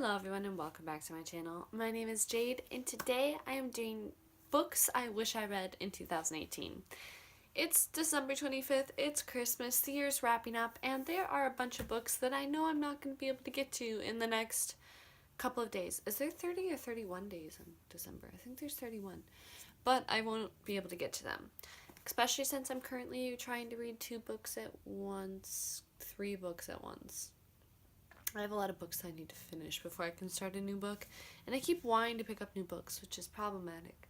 Hello everyone and welcome back to my channel. My name is Jade and today I am doing books I wish I read in 2018. It's December 25th, it's Christmas, the year's wrapping up, and there are a bunch of books that I know I'm not going to be able to get to in the next couple of days. Is there 30 or 31 days in December? I think there's 31. But I won't be able to get to them. Especially since I'm currently trying to read 2 books at once, 3 books at once. I have a lot of books I need to finish before I can start a new book, and I keep wanting to pick up new books, which is problematic.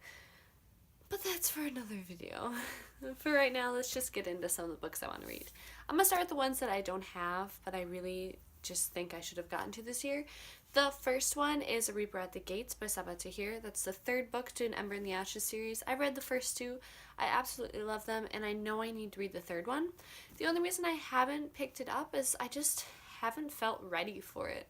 But that's for another video. For right now, let's just get into some of the books I want to read. I'm going to start with the ones that I don't have, but I really just think I should have gotten to this year. The first one is A Reaper at the Gates by Sabaa Tahir. That's the 3rd book to an Ember in the Ashes series. I read the first 2. I absolutely love them, and I know I need to read the 3rd one. The only reason I haven't picked it up is I just haven't felt ready for it.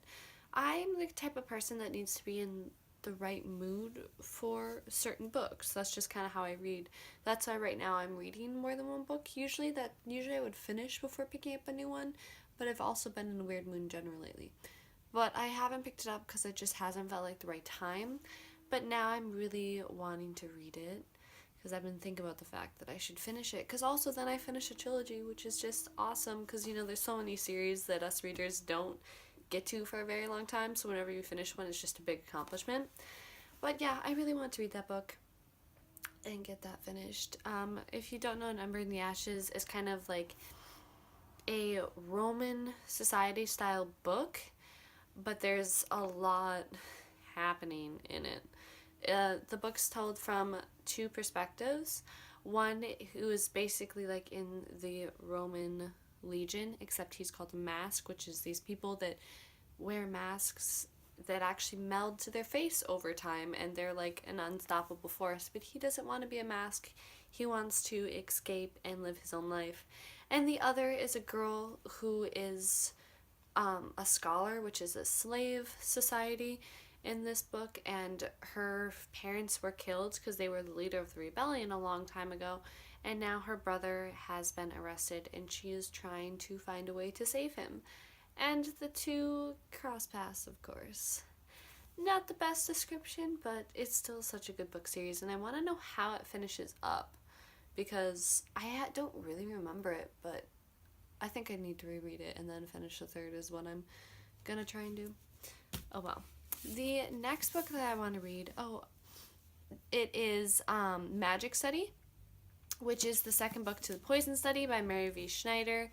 I'm the type of person that needs to be in the right mood for certain books. That's just kind of how I read. That's why right now I'm reading more than one book. Usually I would finish before picking up a new one, but I've also been in a weird mood in general lately. But I haven't picked it up because it just hasn't felt like the right time. But now I'm really wanting to read it because I've been thinking about the fact that I should finish it, because also then I finish a trilogy, which is just awesome, because there's so many series that us readers don't get to for a very long time, so whenever you finish one, it's just a big accomplishment. But yeah, I really want to read that book and get that finished. If you don't know, An Ember in the Ashes is kind of like a Roman society style book, but there's a lot happening in it. The book's told from 2 perspectives. One who is basically like in the Roman Legion, except he's called a mask, which is these people that wear masks that actually meld to their face over time, and they're like an unstoppable force. But he doesn't want to be a mask. He wants to escape and live his own life. And the other is a girl who is a scholar, which is a slave society in this book, and her parents were killed because they were the leader of the rebellion a long time ago, and now her brother has been arrested and she is trying to find a way to save him. And the 2 cross paths, of course. Not the best description, but it's still such a good book series, and I want to know how it finishes up because I don't really remember it, but I think I need to reread it and then finish the 3rd is what I'm gonna try and do. Oh well. The next book that I want to read, it is Magic Study, which is the 2nd book to The Poison Study by Mary V. Schneider.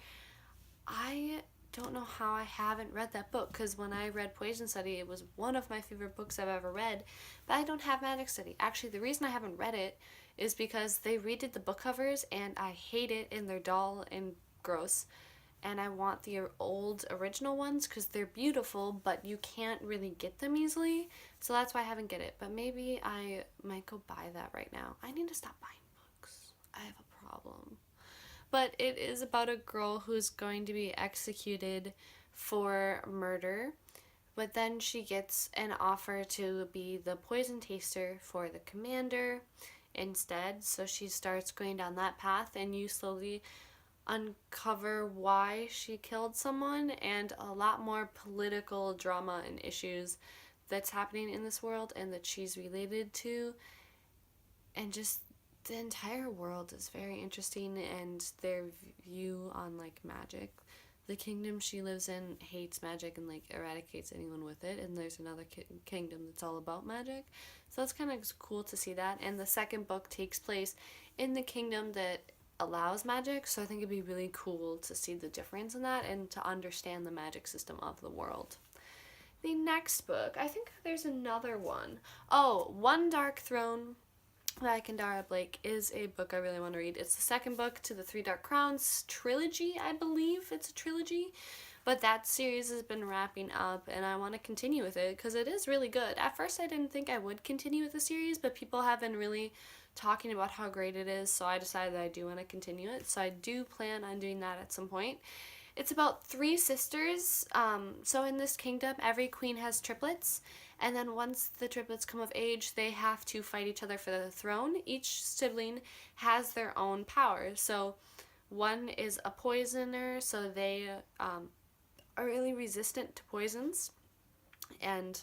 I don't know how I haven't read that book, because when I read Poison Study, it was one of my favorite books I've ever read, but I don't have Magic Study. Actually, the reason I haven't read it is because they redid the book covers, and I hate it, and they're dull and gross. And I want the old original ones because they're beautiful, but you can't really get them easily, so that's why I haven't get it. But maybe I might go buy that right now. I need to stop buying books. I have a problem. But it is about a girl who's going to be executed for murder, but then she gets an offer to be the poison taster for the commander instead, so she starts going down that path, and you slowly uncover why she killed someone, and a lot more political drama and issues that's happening in this world and that she's related to, and just the entire world is very interesting, and their view on like magic. The kingdom she lives in hates magic and like eradicates anyone with it, and there's another kingdom that's all about magic, so that's kind of cool to see that. And the 2nd book takes place in the kingdom that allows magic, so I think it'd be really cool to see the difference in that and to understand the magic system of the world. The next book, I think there's another one. One Dark Throne by Kendare Blake is a book I really want to read. It's the 2nd book to the 3 Dark Crowns trilogy, I believe it's a trilogy, but that series has been wrapping up and I want to continue with it because it is really good. At first I didn't think I would continue with the series, but people have been really talking about how great it is, so I decided that I do want to continue it, so I do plan on doing that at some point. It's about 3 sisters. So in this kingdom, every queen has triplets, and then once the triplets come of age, they have to fight each other for the throne. Each sibling has their own power. So one is a poisoner, so they are really resistant to poisons. and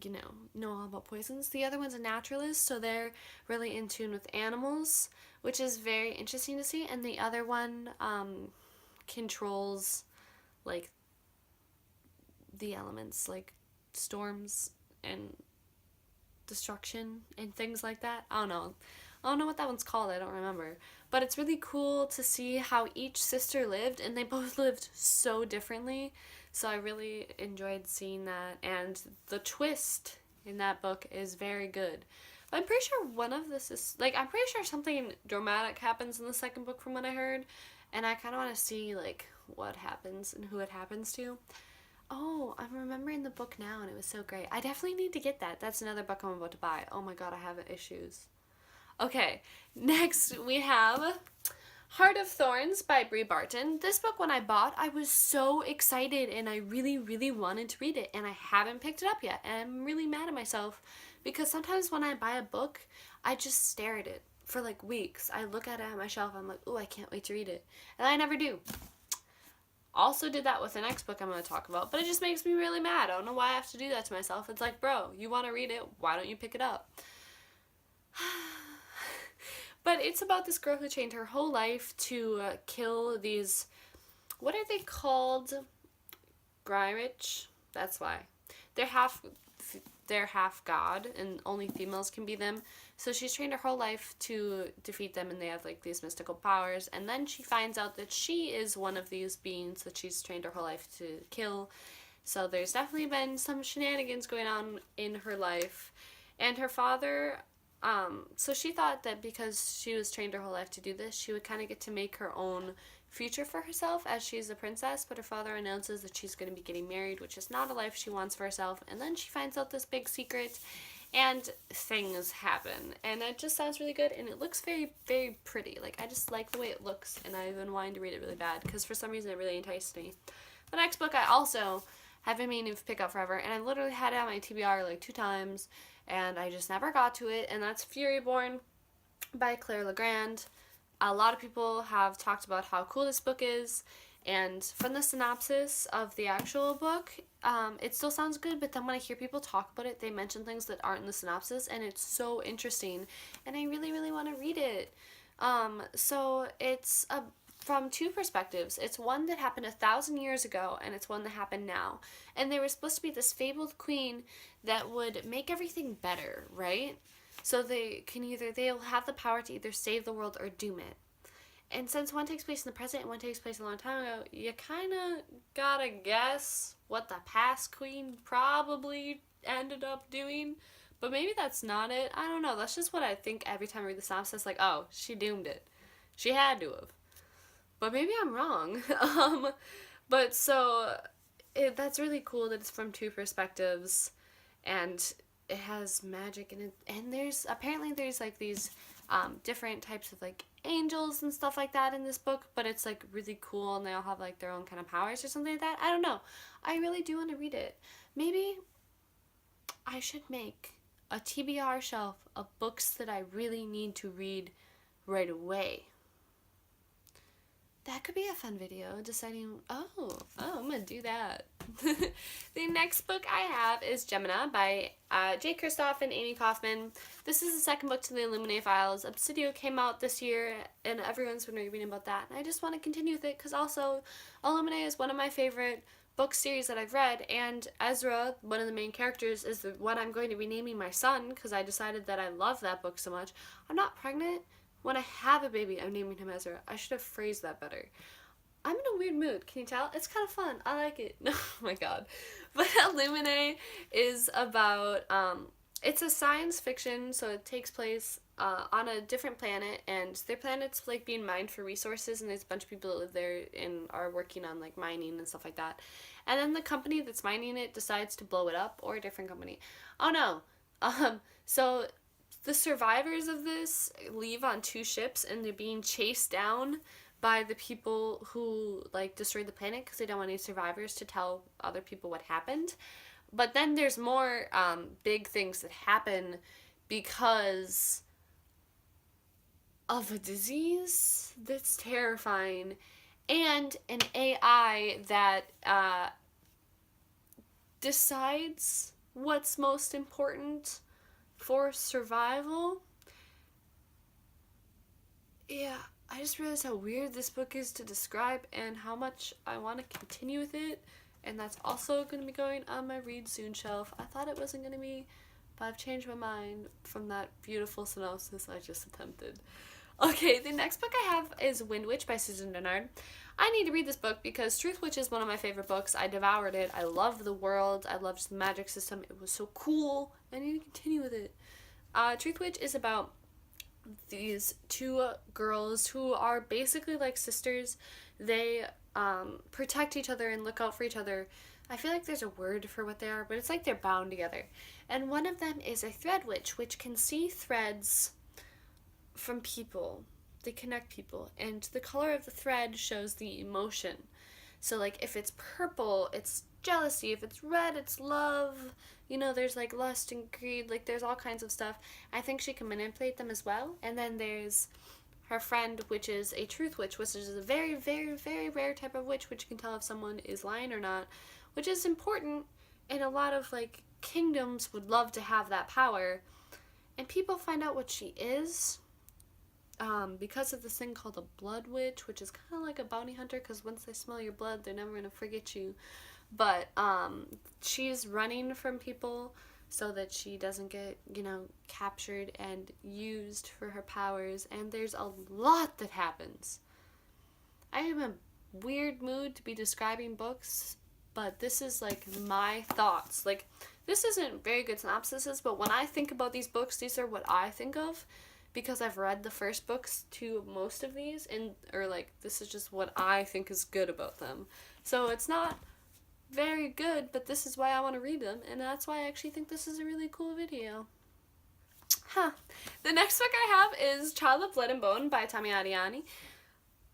know all about poisons. The other one's a naturalist, so they're really in tune with animals, which is very interesting to see. And the other one controls like the elements, like storms and destruction and things like that. I don't know what that one's called. I don't remember. But it's really cool to see how each sister lived, and they both lived so differently. So I really enjoyed seeing that, and the twist in that book is very good. But I'm pretty sure one of this is I'm pretty sure something dramatic happens in the second book from what I heard, and I kind of want to see like what happens and who it happens to. Oh, I'm remembering the book now, and it was so great. I definitely need to get that. That's another book I'm about to buy. Oh my god, I have issues. Okay, next we have Heart of Thorns by Brie Barton. This book, when I bought, I was so excited and I really, really wanted to read it, and I haven't picked it up yet. And I'm really mad at myself because sometimes when I buy a book, I just stare at it for like weeks. I look at it on my shelf, I'm like, oh, I can't wait to read it. And I never do. Also did that with the next book I'm going to talk about, but it just makes me really mad. I don't know why I have to do that to myself. It's like, bro, you want to read it, why don't you pick it up? But it's about this girl who trained her whole life to kill these, what are they called? Gyrich? That's why. They're half god, and only females can be them. So she's trained her whole life to defeat them, and they have like these mystical powers. And then she finds out that she is one of these beings that she's trained her whole life to kill. So there's definitely been some shenanigans going on in her life. And her father, so she thought that because she was trained her whole life to do this, she would kind of get to make her own future for herself as she's a princess, but her father announces that she's going to be getting married, which is not a life she wants for herself, and then she finds out this big secret, and things happen, and it just sounds really good, and it looks very, very pretty. Like, I just like the way it looks, and I've been wanting to read it really bad, because for some reason it really enticed me. The next book I also have been meaning to pick up forever, and I literally had it on my TBR like 2 times, and I just never got to it, and that's Furyborn by Claire Legrand. A lot of people have talked about how cool this book is, and from the synopsis of the actual book, it still sounds good, but then when I hear people talk about it, they mention things that aren't in the synopsis, and it's so interesting, and I really, really want to read it. So it's from 2 perspectives. It's one that happened 1,000 years ago, and it's one that happened now. And there was supposed to be this fabled queen that would make everything better, right? So they'll have the power to either save the world or doom it. And since one takes place in the present and one takes place a long time ago, you kind of gotta guess what the past queen probably ended up doing. But maybe that's not it. I don't know. That's just what I think every time I read the synopsis. Like, oh, she doomed it. She had to have. But maybe I'm wrong. But so that's really cool that it's from 2 perspectives, and it has magic in it. And there's like these different types of like angels and stuff like that in this book, but it's like really cool, and they all have like their own kind of powers or something like that. I don't know. I really do want to read it. Maybe I should make a TBR shelf of books that I really need to read right away. That could be a fun video, deciding, oh, I'm going to do that. The next book I have is Gemina by Jay Kristoff and Amy Kaufman. This is the second book to the Illuminae Files. Obsidio came out this year, and everyone's been reading about that. And I just want to continue with it, because also Illuminae is one of my favorite book series that I've read, and Ezra, one of the main characters, is the one I'm going to be naming my son, because I decided that I love that book so much. I'm not pregnant. When I have a baby, I'm naming him Ezra. I should have phrased that better. I'm in a weird mood. Can you tell? It's kind of fun. I like it. Oh my god. But Illuminae is about, it's a science fiction, so it takes place on a different planet, and their planet's like being mined for resources, and there's a bunch of people that live there and are working on like mining and stuff like that. And then the company that's mining it decides to blow it up, or a different company. Oh no. So the survivors of this leave on 2 ships, and they're being chased down by the people who like destroyed the planet, because they don't want any survivors to tell other people what happened. But then there's more big things that happen because of a disease that's terrifying, and an AI that decides what's most important for survival. Yeah, I just realized how weird this book is to describe and how much I want to continue with it. And that's also going to be going on my read soon shelf. I thought it wasn't going to be, but I've changed my mind from that beautiful synopsis I just attempted. Okay, the next book I have is Wind Witch by Susan Dennard. I need to read this book because Truth Witch is one of my favorite books. I devoured it. I love the world. I loved the magic system. It was so cool. I need to continue with it. Truth Witch is about these two girls who are basically like sisters. They protect each other and look out for each other. I feel like there's a word for what they are, but it's like they're bound together. And one of them is a thread witch, which can see threads from people. They connect people, and the color of the thread shows the emotion. So like if it's purple, it's jealousy. If it's red, it's love. You know, there's like lust and greed. Like there's all kinds of stuff. I think she can manipulate them as well. And then there's her friend, which is a truth witch, which is a very, very, very rare type of witch, which can tell if someone is lying or not, which is important. And a lot of like kingdoms would love to have that power. And people find out what she is because of this thing called a blood witch, which is kind of like a bounty hunter, because once they smell your blood, they're never going to forget you. But she's running from people so that she doesn't get, captured and used for her powers. And there's a lot that happens. I am in a weird mood to be describing books, but this is like my thoughts. Like, this isn't very good synopsises, but when I think about these books, these are what I think of. Because I've read the first books to most of these, this is just what I think is good about them. So it's not very good, but this is why I want to read them, and that's why I actually think this is a really cool video. The next book I have is Child of Blood and Bone by Tami Adiani.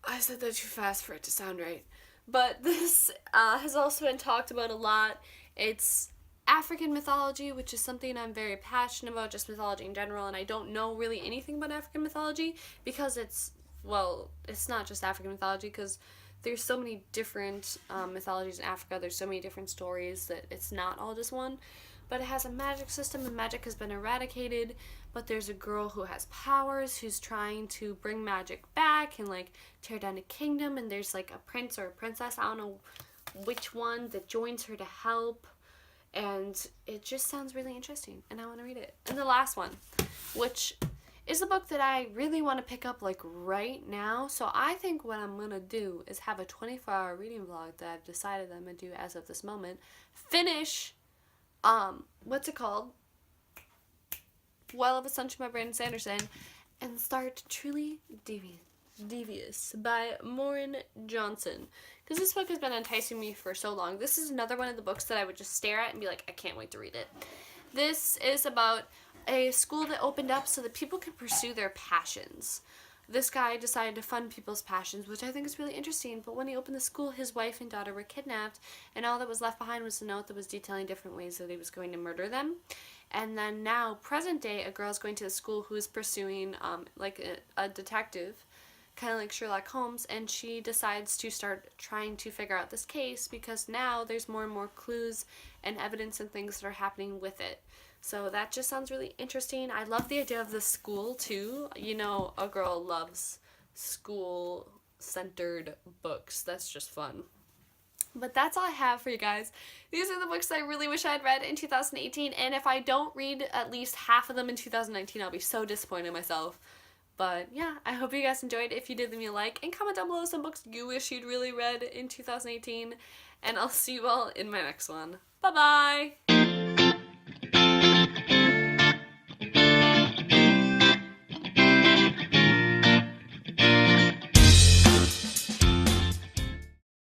I said that too fast for it to sound right. But this has also been talked about a lot. It's African mythology, which is something I'm very passionate about, just mythology in general, and I don't know really anything about African mythology because it's not just African mythology, because there's so many different mythologies in Africa. There's so many different stories that it's not all just one. But it has a magic system, and magic has been eradicated, but there's a girl who has powers who's trying to bring magic back and like tear down a kingdom, and there's like a prince or a princess, I don't know which one, that joins her to help. And it just sounds really interesting, and I want to read it. And the last one, which is a book that I really want to pick up like right now. So I think what I'm going to do is have a 24-hour reading vlog that I've decided that I'm going to do as of this moment. Finish, what's it called? Well of Assumption by Brandon Sanderson, and start Truly Devious by Maureen Johnson. Because this book has been enticing me for so long. This is another one of the books that I would just stare at and be like, I can't wait to read it. This is about a school that opened up so that people could pursue their passions. This guy decided to fund people's passions, which I think is really interesting, but when he opened the school, his wife and daughter were kidnapped, and all that was left behind was a note that was detailing different ways that he was going to murder them. And then now, present day, a girl is going to the school who is pursuing a detective, kind of like Sherlock Holmes, and she decides to start trying to figure out this case because now there's more and more clues and evidence and things that are happening with it. So that just sounds really interesting. I love the idea of the school too. A girl loves school-centered books. That's just fun. But that's all I have for you guys. These are the books I really wish I had read in 2018, and if I don't read at least half of them in 2019, I'll be so disappointed in myself. But yeah, I hope you guys enjoyed. If you did, leave me a like and comment down below some books you wish you'd really read in 2018. And I'll see you all in my next one. Bye-bye!